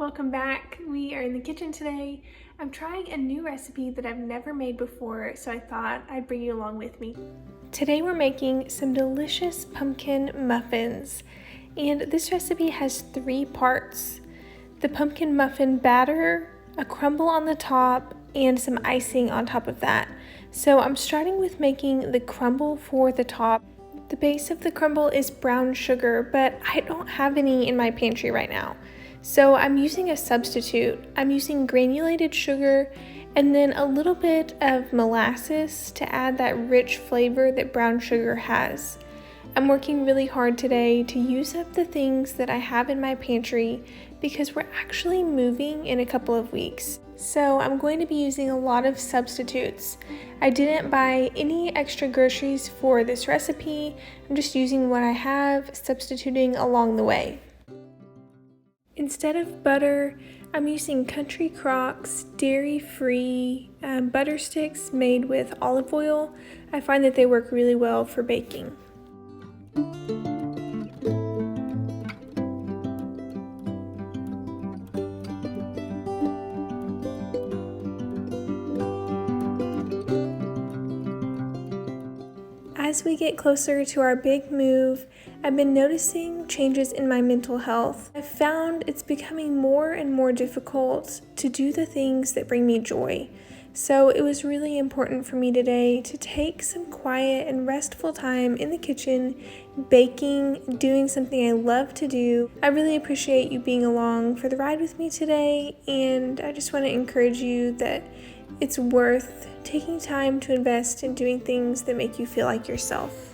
Welcome back. We are in the kitchen today. I'm trying a new recipe that I've never made before, so I thought I'd bring you along with me. Today we're making some delicious pumpkin muffins, and this recipe has 3 parts: the pumpkin muffin batter, a crumble on the top, and some icing on top of that. So I'm starting with making the crumble for the top. The base of the crumble is brown sugar, but I don't have any in my pantry right now. So I'm using a substitute. I'm using granulated sugar and then a little bit of molasses to add that rich flavor that brown sugar has. I'm working really hard today to use up the things that I have in my pantry because we're actually moving in a couple of weeks. So I'm going to be using a lot of substitutes. I didn't buy any extra groceries for this recipe. I'm just using what I have, substituting along the way. Instead of butter, I'm using Country Crock's dairy-free butter sticks made with olive oil. I find that they work really well for baking. As we get closer to our big move, I've been noticing changes in my mental health. I've found it's becoming more and more difficult to do the things that bring me joy. So it was really important for me today to take some quiet and restful time in the kitchen, baking, doing something I love to do. I really appreciate you being along for the ride with me today, and I just want to encourage you that it's worth taking time to invest in doing things that make you feel like yourself.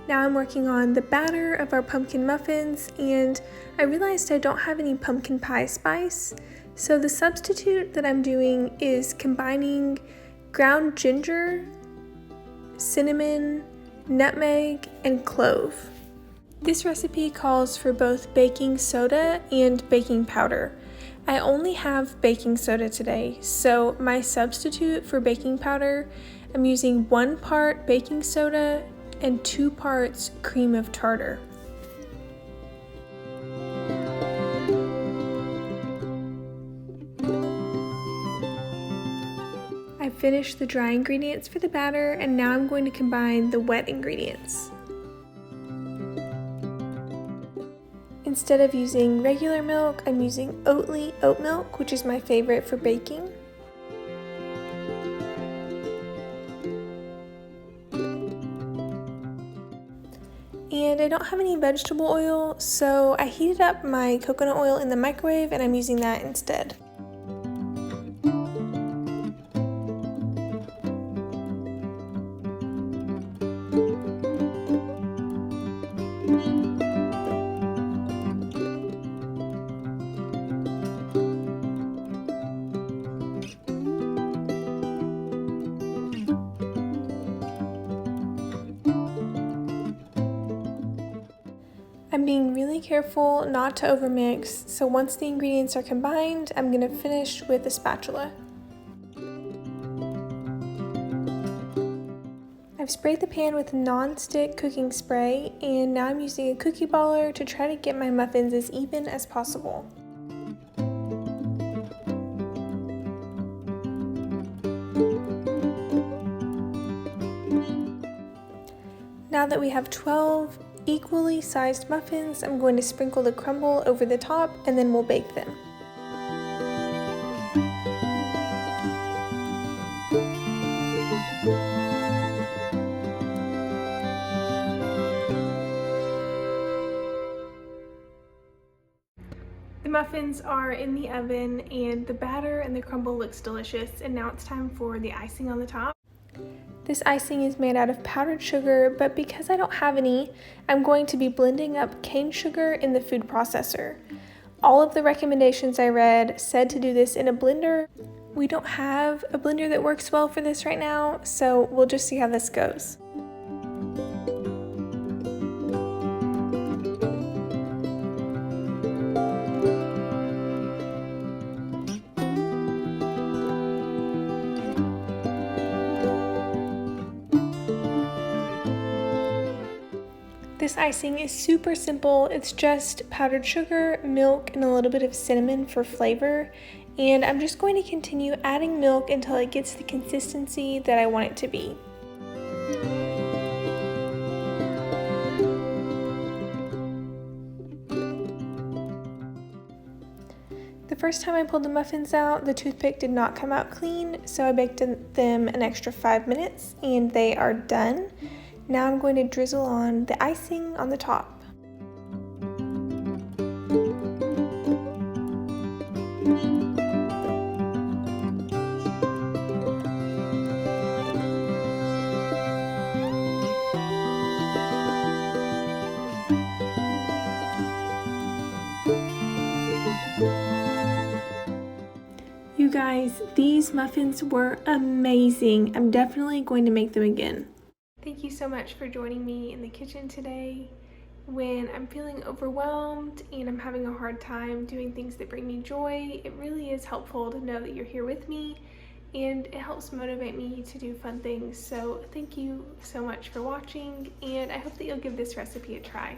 Now I'm working on the batter of our pumpkin muffins, and I realized I don't have any pumpkin pie spice. So the substitute that I'm doing is combining ground ginger, cinnamon, nutmeg, and clove. This recipe calls for both baking soda and baking powder. I only have baking soda today, so my substitute for baking powder, I'm using 1 part baking soda and 2 parts cream of tartar. I finished the dry ingredients for the batter, and now I'm going to combine the wet ingredients. Instead of using regular milk, I'm using Oatly oat milk, which is my favorite for baking. And I don't have any vegetable oil, so I heated up my coconut oil in the microwave and I'm using that instead. I'm being really careful not to overmix, so once the ingredients are combined, I'm going to finish with a spatula. I've sprayed the pan with non-stick cooking spray, and now I'm using a cookie baller to try to get my muffins as even as possible. Now that we have 12 equally sized muffins, I'm going to sprinkle the crumble over the top and then we'll bake them. The muffins are in the oven and the batter and the crumble looks delicious, and now it's time for the icing on the top. This icing is made out of powdered sugar, but because I don't have any, I'm going to be blending up cane sugar in the food processor. All of the recommendations I read said to do this in a blender. We don't have a blender that works well for this right now, so we'll just see how this goes. this icing is super simple. It's just powdered sugar, milk, and a little bit of cinnamon for flavor. And I'm just going to continue adding milk until it gets the consistency that I want it to be. The first time I pulled the muffins out, the toothpick did not come out clean, so I baked them an extra 5 minutes and they are done. Now I'm going to drizzle on the icing on the top. You guys, these muffins were amazing. I'm definitely going to make them again. Thank you so much for joining me in the kitchen today. When I'm feeling overwhelmed and I'm having a hard time doing things that bring me joy, it really is helpful to know that you're here with me, and it helps motivate me to do fun things. So thank you so much for watching, and I hope that you'll give this recipe a try.